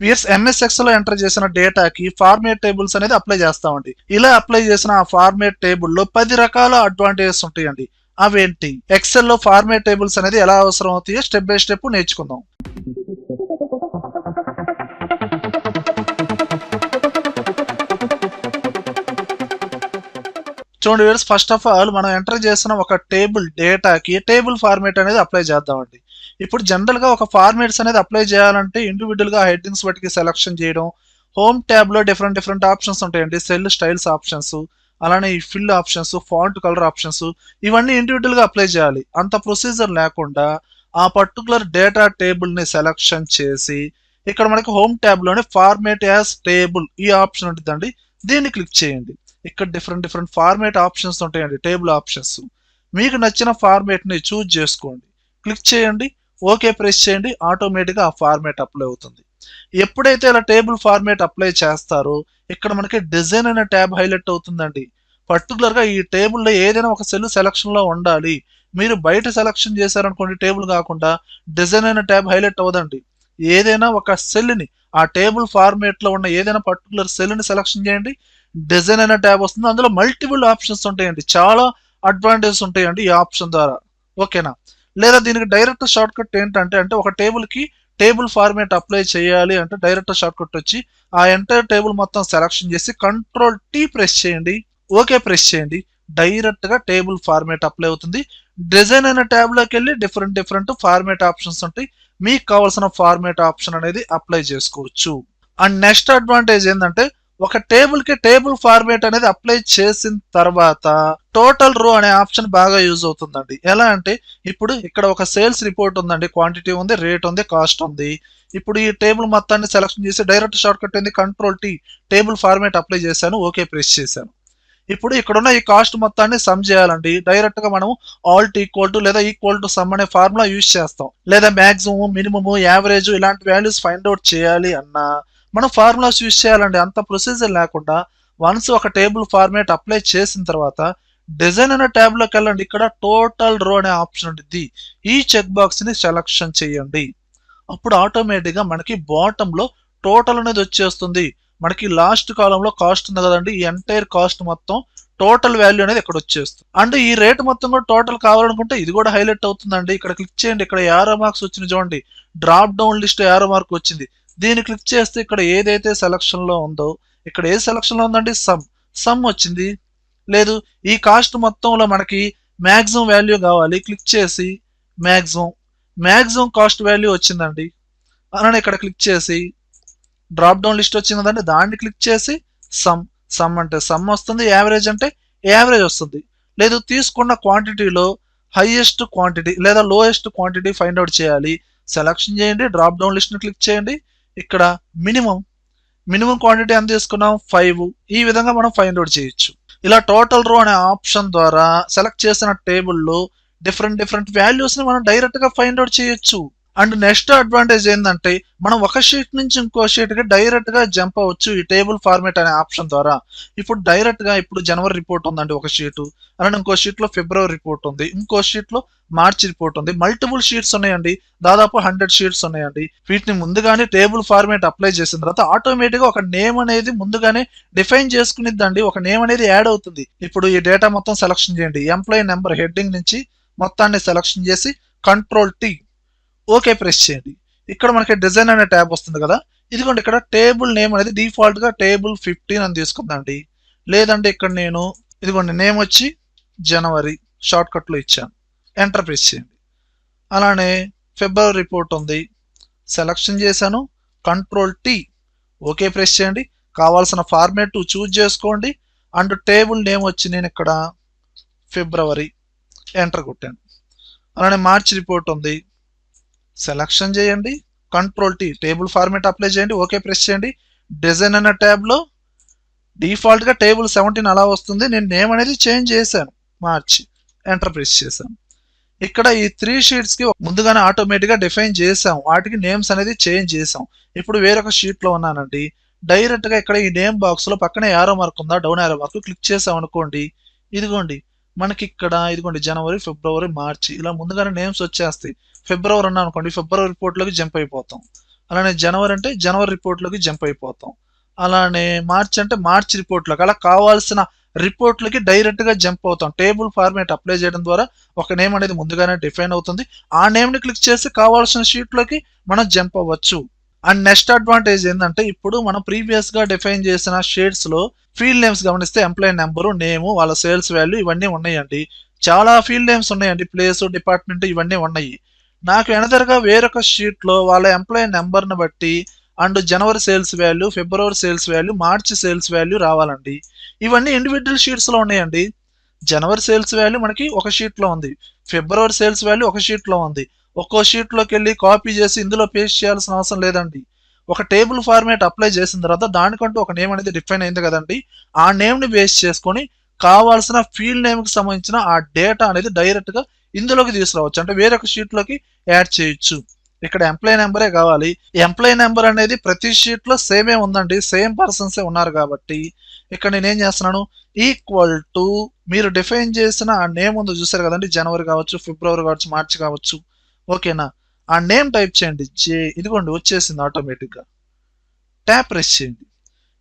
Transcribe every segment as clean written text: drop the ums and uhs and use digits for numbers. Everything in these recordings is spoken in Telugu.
వియర్స్ ఎంఎస్ ఎక్సెల్ లో ఎంటర్ చేసిన డేటాకి ఫార్మేట్ టేబుల్స్ అనేది అప్లై చేస్తామండి. ఇలా అప్లై చేసిన ఆ ఫార్మేట్ టేబుల్లో 10 రకాల అడ్వాంటేజెస్ ఉంటాయండి. అవేంటి, ఎక్సెల్ లో ఫార్మేట్ టేబుల్స్ అనేది ఎలా అవసరం అవుతాయో స్టెప్ బై స్టెప్ నేర్చుకుందాం. చూడండి వ్యూవర్స్, ఫస్ట్ ఆఫ్ ఆల్ మనం ఎంటర్ చేసిన ఒక టేబుల్ డేటాకి టేబుల్ ఫార్మేట్ అనేది అప్లై చేద్దామండి. ఇప్పుడు జనరల్ గా ఒక ఫార్మేట్స్ అనేది అప్లై చేయాలంటే ఇండివిజువల్ గా హెడ్డింగ్స్ బట్టి సెలక్షన్ చేయడం, హోమ్ ట్యాబ్ లో డిఫరెంట్ ఆప్షన్స్ ఉంటాయండి. సెల్ స్టైల్స్ ఆప్షన్స్, అలానే ఈ fill options, font colour options, ఇవన్నీ ఇండివిజువల్ గా అప్లై చేయాలి. అంత ప్రొసీజర్ లేకుండా ఆ పర్టికులర్ డేటా టేబుల్ ని సెలక్షన్ చేసి ఇక్కడ మనకి హోమ్ ట్యాబ్ లోనే ఫార్మేట్ యాజ్ టేబుల్ ఈ ఆప్షన్ ఉంటుందండి. దీన్ని క్లిక్ చేయండి. ఇక్కడ డిఫరెంట్ ఫార్మేట్ ఆప్షన్స్ ఉంటాయండి, టేబుల్ ఆప్షన్స్. మీకు నచ్చిన ఫార్మేట్ ని చూజ్ చేసుకోండి, క్లిక్ చేయండి, ఓకే ప్రెస్ చేయండి. ఆటోమేటిక్గా ఆ ఫార్మేట్ అప్లై అవుతుంది. ఎప్పుడైతే ఇలా టేబుల్ ఫార్మేట్ అప్లై చేస్తారో ఇక్కడ మనకి డిజైన్ అనే ట్యాబ్ హైలైట్ అవుతుందండి. పర్టికులర్ గా ఈ టేబుల్లో ఏదైనా ఒక సెల్ సెలక్షన్ లో ఉండాలి. మీరు బయట సెలక్షన్ చేశారనుకోండి, టేబుల్ కాకుండా డిజైన్ అనే ట్యాబ్ హైలైట్ అవ్వదండి. ఏదైనా ఒక సెల్ ని, ఆ టేబుల్ ఫార్మేట్ లో ఉన్న ఏదైనా పర్టికులర్ సెల్ ని సెలక్షన్ చేయండి, డిజైన్ అనే ట్యాబ్ వస్తుంది. అందులో మల్టిపుల్ ఆప్షన్స్ ఉంటాయండి, చాలా అడ్వాంటేజెస్ ఉంటాయండి ఈ ఆప్షన్ ద్వారా. ఓకేనా? లేదా దీనికి డైరెక్ట్ షార్ట్ కట్ ఏంటంటే, ఒక టేబుల్ కి టేబుల్ ఫార్మేట్ అప్లై చేయాలి అంటే డైరెక్ట్ షార్ట్ కట్ వచ్చి ఆ ఎంటైర్ టేబుల్ మొత్తం సెలక్షన్ చేసి కంట్రోల్ టీ ప్రెస్ చేయండి, ఓకే ప్రెస్ చేయండి. డైరెక్ట్ గా టేబుల్ ఫార్మేట్ అప్లై అవుతుంది. డిజైన్ అనే ట్యాబ్ లోకి వెళ్ళి డిఫరెంట్ ఫార్మేట్ ఆప్షన్స్ ఉంటాయి. మీకు కావాల్సిన ఫార్మేట్ ఆప్షన్ అనేది అప్లై చేసుకోవచ్చు. అండ్ నెక్స్ట్ అడ్వాంటేజ్ ఏంటంటే, ఒక టేబుల్ కి టేబుల్ ఫార్మేట్ అనేది అప్లై చేసిన తర్వాత టోటల్ రో అనే ఆప్షన్ బాగా యూజ్ అవుతుందండి. ఎలా అంటే, ఇప్పుడు ఇక్కడ ఒక సేల్స్ రిపోర్ట్ ఉందండి, క్వాంటిటీ ఉంది, రేట్ ఉంది, కాస్ట్ ఉంది. ఇప్పుడు ఈ టేబుల్ మొత్తాన్ని సెలెక్షన్ చేసి డైరెక్ట్ షార్ట్ కట్ ఏంది, control tea, table format apply చేశాను, ఓకే ప్రెస్ చేశాను. ఇప్పుడు ఇక్కడున్న ఈ కాస్ట్ మొత్తాన్ని సమ్ చేయాలండి. డైరెక్ట్ గా మనం ఆల్ట్ ఈక్వల్ టు లేదా ఈక్వల్ టు సమ్ అనే ఫార్ములా యూజ్ చేస్తాం. లేదా మాక్సిమం, మినిమం, యావరేజ్ ఇలాంటి వాల్యూస్ ఫైండ్ అవుట్ చేయాలి అన్నా మనం ఫార్ములాస్ యూజ్ చేయాలండి. అంత ప్రొసీజర్ లేకుండా వన్స్ ఒక టేబుల్ ఫార్మేట్ అప్లై చేసిన తర్వాత డిజైన్ అనే ట్యాబ్ లోకి వెళ్ళండి. ఇక్కడ టోటల్ రో అనే ఆప్షన్ ఉంటుంది. ఈ చెక్ బాక్స్ ని సెలక్షన్ చేయండి. అప్పుడు ఆటోమేటిక్ గా మనకి బాటమ్ లో టోటల్ అనేది వచ్చేస్తుంది. మనకి లాస్ట్ కాలంలో కాస్ట్ ఉంది కదండి, ఈ ఎంటైర్ కాస్ట్ మొత్తం టోటల్ వాల్యూ అనేది ఇక్కడ వచ్చేస్తుంది. అండ్ ఈ రేట్ మొత్తం కూడా టోటల్ కావాలనుకుంటే ఇది కూడా హైలైట్ అవుతుందండి. ఇక్కడ క్లిక్ చేయండి, ఇక్కడ యారో మార్క్స్ వచ్చింది చూడండి, drop down list arrow mark వచ్చింది. దీన్ని క్లిక్ చేస్తే ఇక్కడ ఏదైతే సెలక్షన్ లో ఉందో, ఇక్కడ ఏ సెలక్షన్ లో ఉందండి, సమ్ వచ్చింది. లేదు, ఈ కాస్ట్ మొత్తంలో మనకి మాక్సిమం వాల్యూ కావాలి, క్లిక్ చేసి మాక్సిమం కాస్ట్ వాల్యూ వచ్చిందండి. అలానే ఇక్కడ క్లిక్ చేసి డ్రాప్ డౌన్ లిస్ట్ వచ్చింది కదండి, దాన్ని క్లిక్ చేసి సమ్ అంటే సమ్ వస్తుంది, యావరేజ్ అంటే యావరేజ్ వస్తుంది. లేదు, తీసుకున్న క్వాంటిటీలో హైయెస్ట్ క్వాంటిటీ లేదా లోయెస్ట్ క్వాంటిటీ ఫైండ్ అవుట్ చేయాలి, సెలక్షన్ చేయండి, డ్రాప్ డౌన్ లిస్ట్ ని క్లిక్ చేయండి. ఇక్కడ మినిమం క్వాంటిటీ ఎంత తీసుకున్నాం, 5. ఈ విధంగా మనం ఫైండ్ అవుట్ చేయొచ్చు. ఇలా టోటల్ రో అనే ఆప్షన్ ద్వారా సెలెక్ట్ చేసిన టేబుల్లో డిఫరెంట్ వాల్యూస్ ని మనం డైరెక్ట్ గా ఫైండ్ అవుట్ చేయొచ్చు. అండ్ నెక్స్ట్ అడ్వాంటేజ్ ఏంటంటే, మనం ఒక షీట్ నుంచి ఇంకో షీట్ కి డైరెక్ట్ గా జంప్ అవ్వచ్చు ఈ టేబుల్ ఫార్మేట్ అనే ఆప్షన్ ద్వారా. ఇప్పుడు డైరెక్ట్ గా ఇప్పుడు జనవరి రిపోర్ట్ ఉందండి ఒక షీట్, అలానే ఇంకో షీట్ లో ఫిబ్రవరి రిపోర్ట్ ఉంది, ఇంకో షీట్ లో మార్చి రిపోర్ట్ ఉంది. మల్టిపుల్ షీట్స్ ఉన్నాయండి, దాదాపు 100 షీట్స్ ఉన్నాయండి. వీటిని ముందుగానే టేబుల్ ఫార్మేట్ అప్లై చేసిన తర్వాత ఆటోమేటిక్ గా ఒక నేమ్ అనేది ముందుగానే డిఫైన్ చేసుకునిద్దండి, ఒక నేమ్ అనేది యాడ్ అవుతుంది. ఇప్పుడు ఈ డేటా మొత్తం సెలక్షన్ చేయండి, ఎంప్లాయీ నెంబర్ హెడ్డింగ్ నుంచి మొత్తాన్ని సెలక్షన్ చేసి కంట్రోల్ టీ, ఓకే ప్రెస్ చేయండి. ఇక్కడ మనకి డిజైన్ అనే ట్యాబ్ వస్తుంది కదా, ఇదిగోండి ఇక్కడ టేబుల్ నేమ్ అనేది డిఫాల్ట్ గా టేబుల్ 15 అని తీసుకుందండి. లేదంటే ఇక్కడ నేను ఇదిగోండి నేమ్ వచ్చి జనవరి షార్ట్ కట్ లో ఇచ్చాను, ఎంటర్ ప్రెస్ చేయండి. అలానే ఫిబ్రవరి రిపోర్ట్ ఉంది, సెలక్షన్ చేశాను, కంట్రోల్ టీ, ఓకే ప్రెస్ చేయండి. కావాల్సిన ఫార్మేట్ చూజ్ చేసుకోండి. అండ్ టేబుల్ నేమ్ వచ్చి నేను ఇక్కడ ఫిబ్రవరి, ఎంటర్ కొట్టాను. అలానే మార్చి రిపోర్ట్ ఉంది, సెలక్షన్ చేయండి, control tea, table format apply చేయండి, ఓకే ప్రెస్ చేయండి. డిజైన్ అన్న ట్యాబ్ లో డిఫాల్ట్ గా టేబుల్ 17 అలా వస్తుంది. నేను నేమ్ అనేది చేంజ్ చేశాను, మార్చి, ఎంటర్ ప్రెస్ చేశాను. ఇక్కడ ఈ 3 షీట్స్ కి ముందుగానే ఆటోమేటిక్ గా డిఫైన్ చేసాం, వాటికి నేమ్స్ అనేది చేంజ్ చేసాం. ఇప్పుడు వేరొక షీట్ లో ఉన్నానండి, డైరెక్ట్ గా ఇక్కడ ఈ నేమ్ బాక్స్ లో పక్కనే యారో మార్క్ ఉందా, డౌన్ యారో మార్క్ క్లిక్ చేసాం అనుకోండి, ఇదిగోండి మనకి ఇక్కడ ఇదిగోండి జనవరి, ఫిబ్రవరి, మార్చి ఇలా ముందుగానే నేమ్స్ వచ్చేస్తాయి. ఫిబ్రవరి అన్నా అనుకోండి, ఫిబ్రవరి రిపోర్ట్ లోకి జంప్ అయిపోతాం. అలానే జనవరి అంటే జనవరి రిపోర్ట్లోకి జంప్ అయిపోతాం. అలానే మార్చ్ అంటే మార్చ్ రిపోర్ట్లోకి, అలా కావాల్సిన రిపోర్ట్లకి డైరెక్ట్గా జంప్ అవుతాం. టేబుల్ ఫార్మేట్ అప్లై చేయడం ద్వారా ఒక నేమ్ అనేది ముందుగానే డిఫైన్ అవుతుంది. ఆ నేమ్ని క్లిక్ చేసి కావాల్సిన షీట్లోకి మనం జంప్ అవ్వచ్చు. అండ్ నెక్స్ట్ అడ్వాంటేజ్ ఏంటంటే ఇప్పుడు మనం ప్రీవియస్గా డిఫైన్ చేసిన షేడ్స్లో ఫీల్డ్ నేమ్స్ గమనిస్తే ఎంప్లాయీ నెంబరు, నేము, వాళ్ళ సేల్స్ వాల్యూ ఇవన్నీ ఉన్నాయండి. చాలా ఫీల్డ్ నేమ్స్ ఉన్నాయండి, ప్లేసు, డిపార్ట్మెంట్ ఇవన్నీ ఉన్నాయి. నాకు ఎనదర్గా వేరొక షీట్లో వాళ్ళ ఎంప్లాయీ నెంబర్ని బట్టి and January sales value, February sales value, March sales value రావాలండి. ఇవన్నీ ఇండివిజువల్ షీట్స్లో ఉన్నాయండి. జనవరి సేల్స్ వాల్యూ మనకి ఒక షీట్లో ఉంది, ఫిబ్రవరి సేల్స్ వాల్యూ ఒక షీట్లో ఉంది. ఒక్కో షీట్లోకి వెళ్ళి కాపీ చేసి ఇందులో పేస్ట్ చేయాల్సిన అవసరం లేదండి. ఒక టేబుల్ ఫార్మేట్ అప్లై చేసిన తర్వాత దానికంటూ ఒక నేమ్ అనేది డిఫైన్ అయింది కదండి. ఆ నేమ్ని బేస్ చేసుకొని కావాల్సిన ఫీల్డ్ నేమ్కి సంబంధించిన ఆ డేటా అనేది డైరెక్ట్గా ఇందులోకి తీసుకురావచ్చు, అంటే వేరొక షీట్లోకి యాడ్ చేయొచ్చు. ఇక్కడ ఎంప్లాయీ నెంబరే కావాలి. ఎంప్లాయీ నెంబర్ అనేది ప్రతి షీట్లో సేమే ఉందండి, సేమ్ పర్సన్సే ఉన్నారు కాబట్టి ఇక్కడ నేనేం చేస్తున్నాను, ఈక్వల్ టు మీరు డిఫైన్ చేసిన ఆ నేమ్ ఉంది చూసారు కదండి, జనవరి కావచ్చు, ఫిబ్రవరి కావచ్చు, మార్చి కావచ్చు, ఓకేనా. ఆ నేమ్ టైప్ చేయండి, ఇదిగోండి వచ్చేసింది ఆటోమేటిక్గా. ట్యాప్ ప్రెస్ చేయండి.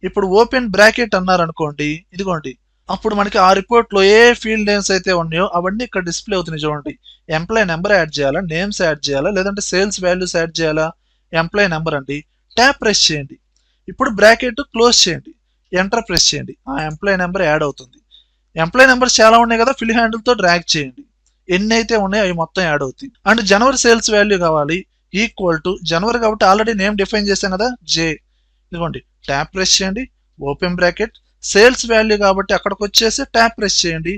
ఇప్పుడు ఓపెన్ బ్రాకెట్ అన్నారు అనుకోండి, ఇదిగోండి అప్పుడు మనకి ఆ రిపోర్ట్లో ఏ ఫీల్డ్ నేమ్స్ అయితే ఉన్నాయో అవన్నీ ఇక్కడ డిస్ప్లే అవుతున్నాయి చూడండి. ఎంప్లాయీ నెంబర్ యాడ్ చేయాలా, నేమ్స్ యాడ్ చేయాలా, లేదంటే సేల్స్ వాల్యూస్ యాడ్ చేయాలా, ఎంప్లాయీ నెంబర్ అండి. ట్యాప్ ప్రెస్ చేయండి. ఇప్పుడు బ్రాకెట్ క్లోజ్ చేయండి, ఎంటర్ ప్రెస్ చేయండి, ఆ ఎంప్లాయీ నెంబర్ యాడ్ అవుతుంది. ఎంప్లాయీ నెంబర్స్ చాలా ఉన్నాయి కదా, ఫిల్ హ్యాండిల్తో డ్రాగ్ చేయండి, ఎన్ని అయితే ఉన్నాయో అవి మొత్తం యాడ్ అవుతాయి. అండ్ జనవరి సేల్స్ వాల్యూ కావాలి, ఈక్వల్ టు జనవరి కాబట్టి ఆల్రెడీ నేమ్ డిఫైన్ చేశాం కదా, జే. ఇదిగోండి ట్యాప్ ప్రెస్ చేయండి, ఓపెన్ బ్రాకెట్, సేల్స్ వాల్యూ కాబట్టి అక్కడికి వచ్చేసి ట్యాప్ ప్రెస్ చేయండి.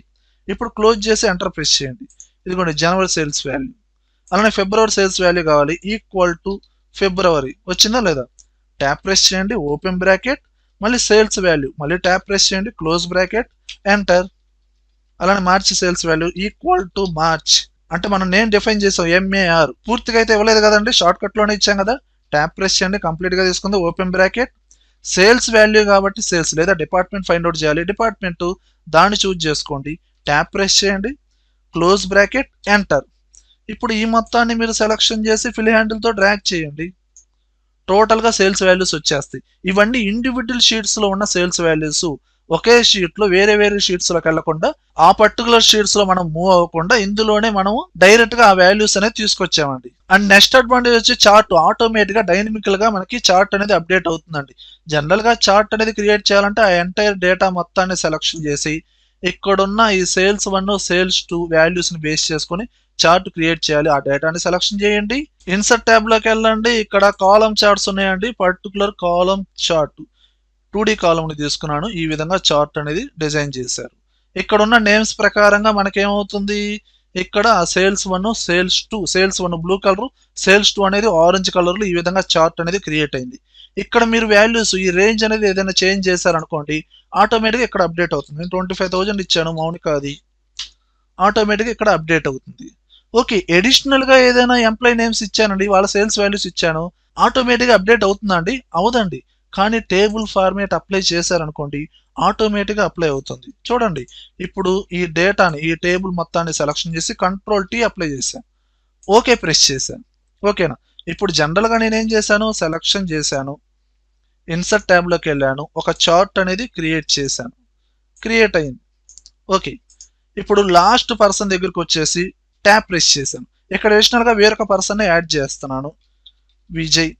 ఇప్పుడు క్లోజ్ చేసి ఎంటర్ ప్రెస్ చేయండి. ఇదిగోండి జనవరి సేల్స్ వాల్యూ. అలానే ఫిబ్రవరి సేల్స్ వాల్యూ కావాలి, ఈక్వల్ టు ఫిబ్రవరి. వచ్చిందా లేదా, ట్యాప్ ప్రెస్ చేయండి, ఓపెన్ బ్రాకెట్, మళ్ళీ సేల్స్ వాల్యూ, మళ్ళీ ట్యాప్ ప్రెస్ చేయండి, క్లోజ్ బ్రాకెట్, ఎంటర్. అలానే మార్చి sales value equal to March, అంటే మనం నేమ్ డిఫైన్ చేసాం ఎంఏఆర్, పూర్తిగా అయితే ఇవ్వలేదు కదండి, షార్ట్ కట్ లోనే ఇచ్చాం కదా. ట్యాప్ ప్రెస్ చేయండి, కంప్లీట్ గా తీసుకుంది, ఓపెన్ బ్రాకెట్, సేల్స్ వాల్యూ కాబట్టి సేల్స్, లేదా డిపార్ట్మెంట్ ఫైండ్ అవుట్ చేయాలి, డిపార్ట్మెంట్ దాన్ని చూజ్ చేసుకోండి, ట్యాప్ ప్రెస్ చేయండి, క్లోజ్ బ్రాకెట్, ఎంటర్. ఇప్పుడు ఈ మొత్తాన్ని మీరు సెలక్షన్ చేసి ఫిల్ హ్యాండిల్ తో డ్రాగ్ చేయండి, టోటల్ గా సేల్స్ వాల్యూస్ వచ్చేస్తాయి. ఇవన్నీ ఇండివిజువల్ షీట్స్ లో ఉన్న సేల్స్ వాల్యూస్. ఒకే షీట్ లో వేరే వేరే షీట్స్ లోకి వెళ్లకుండా ఆ పర్టికులర్ షీట్స్ లో మనం మూవ్ అవ్వకుండా ఇందులోనే మనం డైరెక్ట్ గా ఆ వాల్యూస్ అనేది తీసుకొచ్చామండి. అండ్ నెక్స్ట్ అడ్వాంటేజ్ వచ్చి చార్ట్ ఆటోమేటిక్ గా డైనమికల్ గా మనకి చార్ట్ అనేది అప్డేట్ అవుతుందండి. జనరల్ గా చార్ట్ అనేది క్రియేట్ చేయాలంటే ఆ ఎంటైర్ డేటా మొత్తాన్ని సెలక్షన్ చేసి ఇక్కడున్న ఈ సేల్స్ 1 సేల్స్ 2 వాల్యూస్ ని బేస్ చేసుకొని చార్ట్ క్రియేట్ చేయాలి. ఆ డేటాని సెలక్షన్ చేయండి, ఇన్సర్ట్ ట్యాబ్ లోకి వెళ్ళండి, ఇక్కడ కాలమ్ చార్ట్స్ ఉన్నాయండి, particular column chart 2D column ని తీసుకున్నాను. ఈ విధంగా చార్ట్ అనేది డిజైన్ చేశారు. ఇక్కడ ఉన్న నేమ్స్ ప్రకారంగా మనకేమవుతుంది, ఇక్కడ sales 1 sales 2, sales 1 blue colour, sales 2 అనేది ఆరెంజ్ కలర్ లో ఈ విధంగా చార్ట్ అనేది క్రియేట్ అయింది. ఇక్కడ మీరు వాల్యూస్ ఈ రేంజ్ అనేది ఏదైనా చేంజ్ చేశారనుకోండి, ఆటోమేటిక్గా ఇక్కడ అప్డేట్ అవుతుంది. నేను 25,000 ఇచ్చాను మౌనిక, అది ఆటోమేటిక్గా ఇక్కడ అప్డేట్ అవుతుంది. ఓకే, అడిషనల్ గా ఏదైనా ఎంప్లాయీ నేమ్స్ ఇచ్చానండి, వాళ్ళ సేల్స్ వాల్యూస్ ఇచ్చాను, ఆటోమేటిక్గా అప్డేట్ అవుతుందా అండి, అవదండి. కానీ టేబుల్ ఫార్మేట్ అప్లై చేశారనుకోండి, ఆటోమేటిక్గా అప్లై అవుతుంది. చూడండి, ఇప్పుడు ఈ డేటాని ఈ టేబుల్ మొత్తాన్ని సెలక్షన్ చేసి Ctrl+T అప్లై చేశాను, ఓకే ప్రెస్ చేశాను, ఓకేనా. ఇప్పుడు జనరల్ గా నేనేం చేశాను, సెలక్షన్ చేశాను, ఇన్సర్ట్ ట్యాబ్ లోకి వెళ్ళాను, ఒక చార్ట్ అనేది క్రియేట్ చేశాను, క్రియేట్ అయింది. ఓకే, ఇప్పుడు లాస్ట్ పర్సన్ దగ్గరకు వచ్చేసి ట్యాప్ ప్రెస్ చేశాను, ఇక్కడ అడిషనల్ గా వేరొక పర్సన్ యాడ్ చేస్తున్నాను, విజయ్.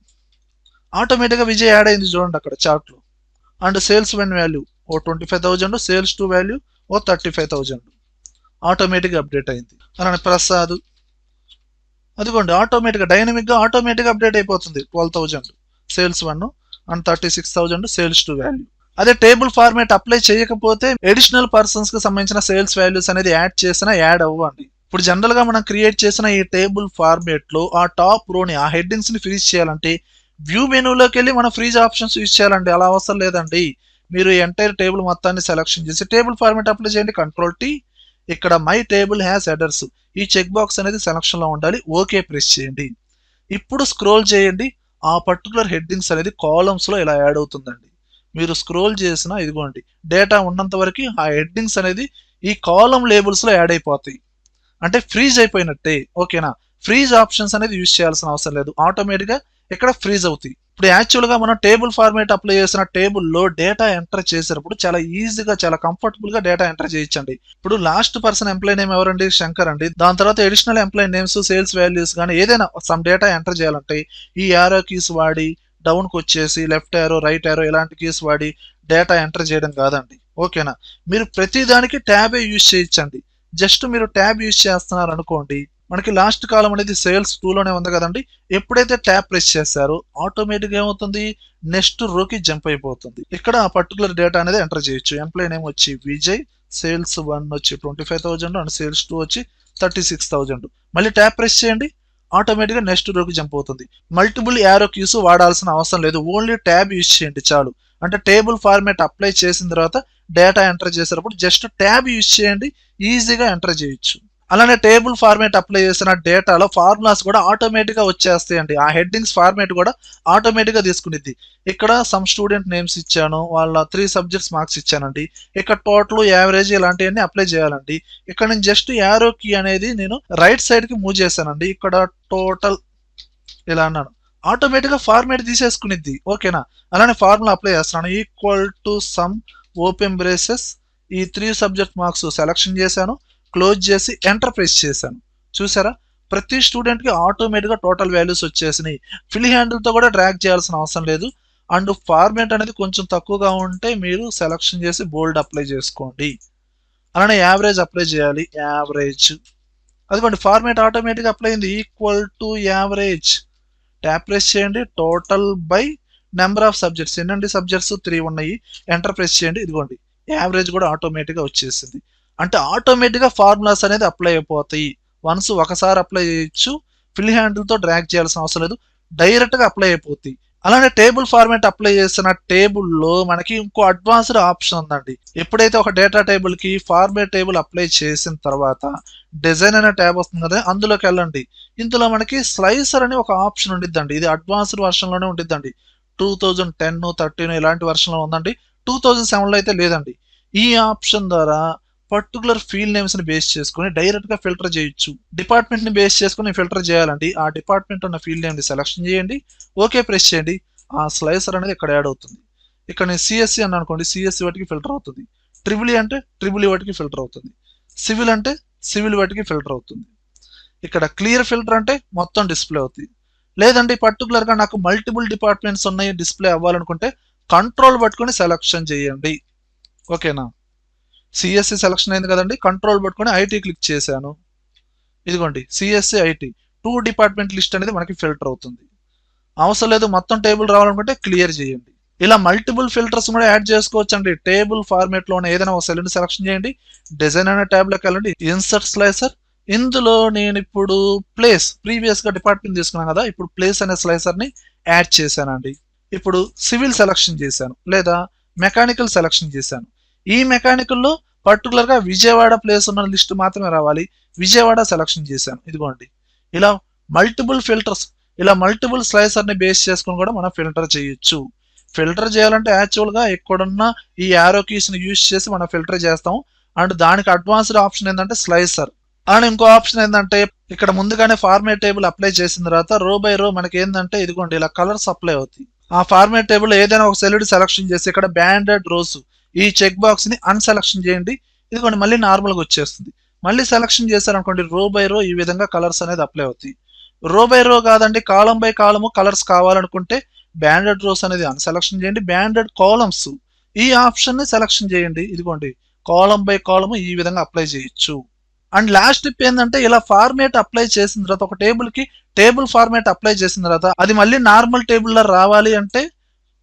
ఆటోమేటిక్గా విజయ్ యాడ్ అయింది చూడండి అక్కడ చార్ట్ లో. అండ్ సేల్స్ 1 వాల్యూ ఓ 25,000, సేల్స్ 2 వాల్యూ ఓ 35,000, ఆటోమేటిక్గా అప్డేట్ అయింది. అలానే ప్రసాద్, అదిగోండి ఆటోమేటిక్గా డైనమిక్గా ఆటోమేటిక్గా అప్డేట్ అయిపోతుంది. 12,000 సేల్స్ 1 అండ్ 36,000 సేల్స్ 2 వాల్యూ. అదే టేబుల్ ఫార్మేట్ అప్లై చేయకపోతే అడిషనల్ పర్సన్స్ కి సంబంధించిన సేల్స్ వాల్యూస్ అనేది యాడ్ చేసినా యాడ్ అవ్వండి. ఇప్పుడు జనరల్ గా మనం క్రియేట్ చేసిన ఈ టేబుల్ ఫార్మేట్ లో ఆ టాప్ రోని ఆ హెడ్డింగ్స్ ని ఫ్రీజ్ చేయాలంటే వ్యూ మెనూలోకి వెళ్ళి మనం ఫ్రీజ్ ఆప్షన్స్ యూజ్ చేయాలండి, అలా అవసరం లేదండి. మీరు ఎంటైర్ టేబుల్ మొత్తాన్ని సెలక్షన్ చేసి టేబుల్ ఫార్మేట్ అప్లై చేయండి, Ctrl+T, ఇక్కడ మై టేబుల్ హ్యాస్ హెడర్స్ ఈ చెక్ బాక్స్ అనేది సెలక్షన్ లో ఉండాలి, ఓకే ప్రెస్ చేయండి. ఇప్పుడు స్క్రోల్ చేయండి, ఆ పర్టికులర్ హెడ్డింగ్స్ అనేది కాలమ్స్ లో ఇలా యాడ్ అవుతుందండి. మీరు స్క్రోల్ చేసిన ఇదిగోండి డేటా ఉన్నంత వరకు ఆ హెడ్డింగ్స్ అనేది ఈ కాలమ్ లేబుల్స్ లో యాడ్ అయిపోతాయి, అంటే ఫ్రీజ్ అయిపోయినట్టే, ఓకేనా. ఫ్రీజ్ ఆప్షన్స్ అనేది యూజ్ చేయాల్సిన అవసరం లేదు, ఆటోమేటిక్గా ఇక్కడ ఫ్రీజ్ అవుతాయి. ఇప్పుడు యాక్చువల్గా మనం టేబుల్ ఫార్మేట్ అప్లై చేసిన టేబుల్లో డేటా ఎంటర్ చేసేటప్పుడు చాలా ఈజీగా చాలా కంఫర్టబుల్ గా డేటా ఎంటర్ చేయొచ్చండి. ఇప్పుడు లాస్ట్ పర్సన్ ఎంప్లాయ్ నేమ్ ఎవరండి? శంకర్ అండి. దాని తర్వాత additional employee names, sales values కానీ ఏదైనా సమ్ డేటా ఎంటర్ చేయాలంటే ఈ యారో కీస్ వాడి డౌన్ కి వచ్చేసి లెఫ్ట్ యారో, రైట్ యారో ఇలాంటి కీస్ వాడి డేటా ఎంటర్ చేయడం కాదండి. ఓకేనా? మీరు ప్రతి దానికి ట్యాబే యూజ్ చేయొచ్చండి. జస్ట్ మీరు ట్యాబ్ యూజ్ చేస్తున్నారు అనుకోండి, మనకి లాస్ట్ కాలం అనేది సేల్స్ 2 లోనే ఉంది కదండి. ఎప్పుడైతే ట్యాబ్ ప్రెస్ చేశారో ఆటోమేటిక్ ఏమవుతుంది, నెక్స్ట్ రోకి జంప్ అయిపోతుంది. ఇక్కడ ఆ పర్టికులర్ డేటా అనేది ఎంటర్ చేయొచ్చు. ఎంప్లాయ్ నేమ్ వచ్చి విజయ్, సేల్స్ 1 వచ్చి 25,000 అండ్ సేల్స్ 2 వచ్చి 36,000. మళ్ళీ ట్యాబ్ ప్రెస్ చేయండి, ఆటోమేటిక్ గా నెక్స్ట్ రోకి జంప్ అవుతుంది. మల్టిపుల్ యారో కీస్ వాడాల్సిన అవసరం లేదు, ఓన్లీ ట్యాబ్ యూజ్ చేయండి చాలు. అంటే టేబుల్ ఫార్మేట్ అప్లై చేసిన తర్వాత డేటా ఎంటర్ చేసేటప్పుడు జస్ట్ ట్యాబ్ యూజ్ చేయండి, ఈజీగా ఎంటర్ చేయొచ్చు. అలానే టేబుల్ ఫార్మేట్ అప్లై చేసిన డేటాలో ఫార్ములాస్ కూడా ఆటోమేటిక్ గా వచ్చేస్తాయండి. ఆ హెడ్డింగ్స్ ఫార్మేట్ కూడా ఆటోమేటిక్ గా తీసుకునిద్ది. ఇక్కడ సమ్ స్టూడెంట్ నేమ్స్ ఇచ్చాను, వాళ్ళ 3 సబ్జెక్ట్స్ మార్క్స్ ఇచ్చానండి. ఇక్కడ టోటల్, యావరేజ్ ఇలాంటివన్నీ అప్లై చేయాలండి. ఇక్కడ నేను జస్ట్ యారో కీ అనేది నేను రైట్ సైడ్ కి మూవ్ చేశానండి. ఇక్కడ టోటల్ ఇలా అన్నాను, ఆటోమేటిక్ గా ఫార్మేట్ తీసేసుకునిద్ది. ఓకేనా? అలానే ఫార్ములా అప్లై చేస్తున్నాను. Equal to some open braces, ఈ 3 సబ్జెక్ట్ మార్క్స్ సెలక్షన్ చేశాను, క్లోజ్ చేసి ఎంటర్ ప్రెస్ చేశాను. చూసారా? ప్రతి స్టూడెంట్ కి ఆటోమేటిక్ గా టోటల్ వాల్యూస్ వచ్చేసినాయి. ఫిల్ హ్యాండిల్ తో కూడా డ్రాగ్ చేయాల్సిన అవసరం లేదు. అండ్ ఫార్మేట్ అనేది కొంచెం తక్కువగా ఉంటే మీరు సెలక్షన్ చేసి బోల్డ్ అప్లై చేసుకోండి. అలానే యావరేజ్ అప్లై చేయాలి, యావరేజ్. అదిగోండి ఫార్మేట్ ఆటోమేటిక్ అప్లై అయింది. Equal to average, tab press చేయండి, total by number of subjects. ఎన్నండి సబ్జెక్ట్స్? 3 ఉన్నాయి. ఎంటర్ ప్రెస్ చేయండి, ఇదిగోండి యావరేజ్ కూడా ఆటోమేటిక్ గా వచ్చేసింది. అంటే ఆటోమేటిక్ గా ఫార్ములాస్ అనేది అప్లై అయిపోతాయి. వన్స్ ఒకసారి అప్లై చేయొచ్చు, ఫిల్ హ్యాండిల్ తో డ్రాగ్ చేయాల్సిన అవసరం లేదు, డైరెక్ట్ గా అప్లై అయిపోతాయి. అలానే టేబుల్ ఫార్మేట్ అప్లై చేసిన టేబుల్లో మనకి ఇంకో అడ్వాన్స్డ్ ఆప్షన్ ఉందండి. ఎప్పుడైతే ఒక డేటా టేబుల్ కి ఫార్మేట్ టేబుల్ అప్లై చేసిన తర్వాత డిజైన్ అనే ట్యాబ్ వస్తుంది కదా, అందులోకి వెళ్ళండి. ఇందులో మనకి స్లైసర్ అనే ఒక ఆప్షన్ ఉండిద్దండి. ఇది అడ్వాన్స్డ్ వర్షన్ లోనే ఉండిద్దండి. 2010, 13 ఇలాంటి వర్షన్ లో ఉందండి. 2007 లో అయితే లేదండి. ఈ ఆప్షన్ ద్వారా పర్టికులర్ ఫీల్డ్ నేమ్స్ ని బేస్ చేసుకుని డైరెక్ట్ గా ఫిల్టర్ చేయొచ్చు. డిపార్ట్మెంట్ ని బేస్ చేసుకుని ఫిల్టర్ చేయాలండి. ఆ డిపార్ట్మెంట్ ఉన్న ఫీల్డ్ నేమ్ ని సెలెక్షన్ చేయండి, ఓకే ప్రెస్ చేయండి. ఆ స్లైసర్ అనేది ఇక్కడ యాడ్ అవుతుంది. ఇక్కడ నేను సిఎస్సి అని అనుకోండి, సిఎస్సి వాటికి ఫిల్టర్ అవుతుంది. ట్రిబుల్ అంటే ట్రిబుల్ వాటికి ఫిల్టర్ అవుతుంది. సివిల్ అంటే సివిల్ వాటికి ఫిల్టర్ అవుతుంది. ఇక్కడ క్లియర్ ఫిల్టర్ అంటే మొత్తం డిస్ప్లే అవుతుంది. లేదండి పర్టికులర్ గా నాకు మల్టిపుల్ డిపార్ట్మెంట్స్ ఉన్నాయి డిస్ప్లే అవ్వాలనుకుంటే కంట్రోల్ పట్టుకొని సెలక్షన్ చేయండి. ఓకేనా? సిఎస్సి సెలక్షన్ అయింది కదండి, కంట్రోల్ పట్టుకొని ఐటీ క్లిక్ చేశాను. ఇదిగోండి సిఎస్సి ఐటీ 2 డిపార్ట్మెంట్ లిస్ట్ అనేది మనకి ఫిల్టర్ అవుతుంది. అవసరం లేదు మొత్తం టేబుల్ రావాలనుకుంటే క్లియర్ చేయండి. ఇలా మల్టిపుల్ ఫిల్టర్స్ కూడా యాడ్ చేసుకోవచ్చు అండి. టేబుల్ ఫార్మేట్ లోనే ఏదైనా ఒక సెల్ ని సెలక్షన్ చేయండి, డిజైన్ అనే ట్యాబ్ లోకి వెళ్ళండి, ఇన్సర్ట్ స్లైసర్. ఇందులో నేను ఇప్పుడు ప్లేస్, ప్రీవియస్ గా డిపార్ట్మెంట్ తీసుకున్నాను కదా, ఇప్పుడు ప్లేస్ అనే స్లైసర్ ని యాడ్ చేశానండి. ఇప్పుడు సివిల్ సెలక్షన్ చేశాను, లేదా మెకానికల్ సెలక్షన్ చేశాను. ఈ మెకానికల్ లో పర్టికులర్ గా విజయవాడ ప్లేస్ ఉన్న లిస్ట్ మాత్రమే రావాలి, విజయవాడ సెలక్షన్ చేశాను. ఇదిగోండి ఇలా మల్టిపుల్ ఫిల్టర్స్, ఇలా మల్టిపుల్ స్లైసర్ ని బేస్ చేసుకుని కూడా మనం ఫిల్టర్ చేయొచ్చు. ఫిల్టర్ చేయాలంటే యాక్చువల్ గా ఇక్కడున్న ఈ యారో కీస్ ని యూజ్ చేసి మనం ఫిల్టర్ చేస్తాం. అండ్ దానికి అడ్వాన్స్డ్ ఆప్షన్ ఏంటంటే స్లైసర్. అండ్ ఇంకో ఆప్షన్ ఏంటంటే ఇక్కడ ముందుగానే ఫార్మేట్ టేబుల్ అప్లై చేసిన తర్వాత రో బై రో మనకి ఏంటంటే ఇదిగోండి ఇలా కలర్స్ అప్లై అవుతాయి. ఆ ఫార్మేట్ టేబుల్ ఏదైనా ఒక సెల్ సెలక్షన్ చేసి ఇక్కడ బ్యాండెడ్ రోస్ ఈ చెక్ బాక్స్ ని అన్సెలక్షన్ చేయండి. ఇదిగోండి మళ్ళీ నార్మల్ గా వచ్చేస్తుంది. మళ్ళీ సెలక్షన్ చేశారనుకోండి రో బై రో ఈ విధంగా కలర్స్ అనేది అప్లై అవుతాయి. రో బై రో కాదండి, కాలం బై కాలము కలర్స్ కావాలనుకుంటే బ్యాండెడ్ రోస్ అనేది అన్సెలక్షన్ చేయండి, బ్యాండెడ్ కాలమ్స్ ఈ ఆప్షన్ ని సెలక్షన్ చేయండి. ఇదిగోండి కాలం బై కాలము ఈ విధంగా అప్లై చేయొచ్చు. అండ్ లాస్ట్ టిప్ ఏంటంటే ఇలా ఫార్మేట్ అప్లై చేసిన తర్వాత ఒక టేబుల్ కి టేబుల్ ఫార్మేట్ అప్లై చేసిన తర్వాత అది మళ్ళీ నార్మల్ టేబుల్ లో రావాలి అంటే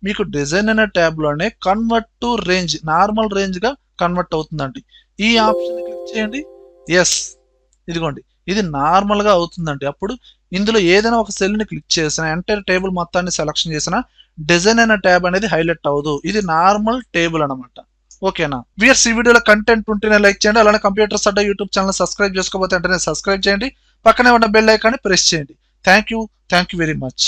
మీకు డిజైన్ అనే ట్యాబ్ లోనే convert to range, normal range గా కన్వర్ట్ అవుతుందండి. ఈ ఆప్షన్ క్లిక్ చేయండి, ఎస్ ఇదిగోండి ఇది నార్మల్ గా అవుతుందండి. అప్పుడు ఇందులో ఏదైనా ఒక సెల్ ని క్లిక్ చేసిన ఎంటైర్ టేబుల్ మొత్తాన్ని సెలక్షన్ చేసిన డిజైన్ అనే ట్యాబ్ అనేది హైలైట్ అవ్వదు. ఇది నార్మల్ టేబుల్ అనమాట. ఓకేనా వ్యూయర్స్, ఈ వీడియోలో కంటెంట్ ఉంటేనే లైక్ చేయండి. అలానే కంప్యూటర్స్ అడ్డా యూట్యూబ్ ఛానల్ సబ్స్క్రైబ్ చేసుకోకపోతే వెంటనే సబ్స్క్రైబ్ చేయండి, పక్కనే ఉన్న బెల్ ఐకాన్ని ప్రెస్ చేయండి. Thank you very much.